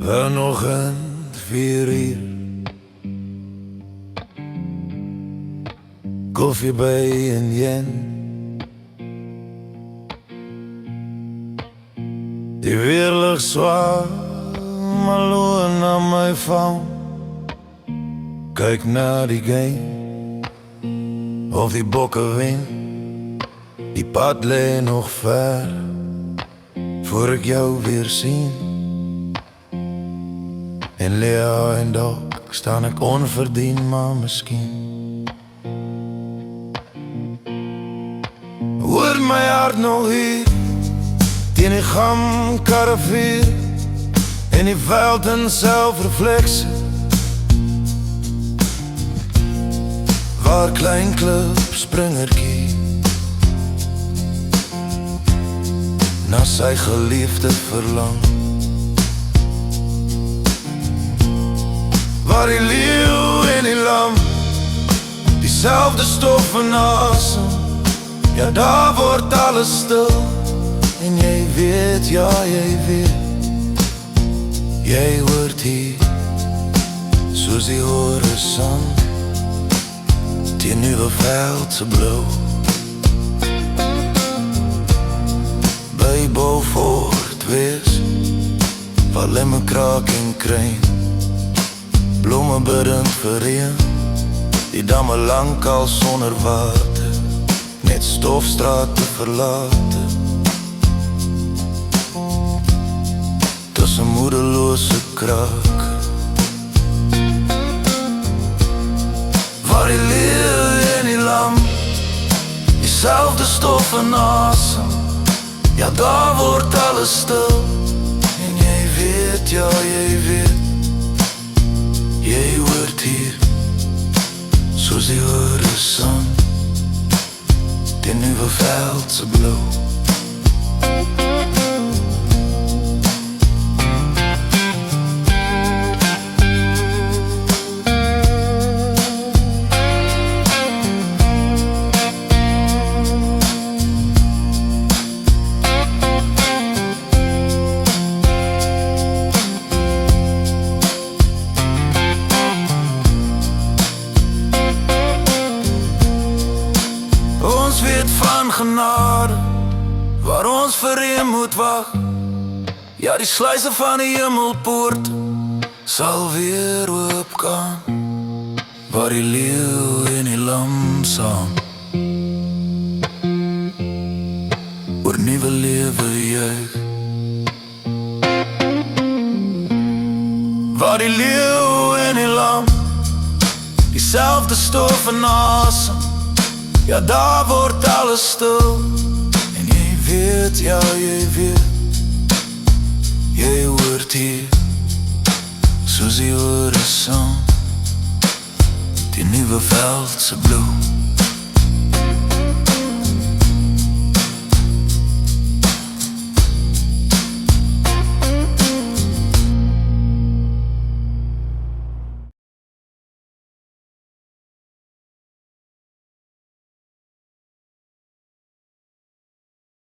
Vanoggend 4 uur, koffie by en jen. Die weer lig swaar, malo na my phone. Kyk na die game, of die bokke wen. Die pad lê nog ver, voor ek jou weer sien. En Lea en Dok staan ek onverdien, maar miskien hoor my hart nog hier, teen die gam karavier, en die veld in selfrefleksie, waar klein klip springertjie na sy geliefde verlang. Waar die leeuw en die lam dieselfde stof en asem, ja daar word alles stil. En jy weet, ja jy weet, jy hoort hier soos die horizon teen nuwe veldse blou. By Beaufort wees, waar lemme kraak en kruin, blomme biddend vir reën, die damme lang al sonder water, net stofstrate verlate. Tussen moedeloose krake, waar die leeuw en die lam dieselfde stof en asem, ja daar word alles stil. En jy weet, ja jy weet, jy hoort hier soos die horizon teen nuwe veldse blou. Ons weet van genade, waar ons vir een moet wag. Ja, die sluise van die hemelpoort sal weer oopgaan, waar die leeuw en die lam saam oor nuwe lewe juig. Waar die leeuw en die lam dieselfde stof en asem, ja daar word alles stil. En jy weet, ja jy weet, jy hoort hier soos die horizon die nuwe veldse blou.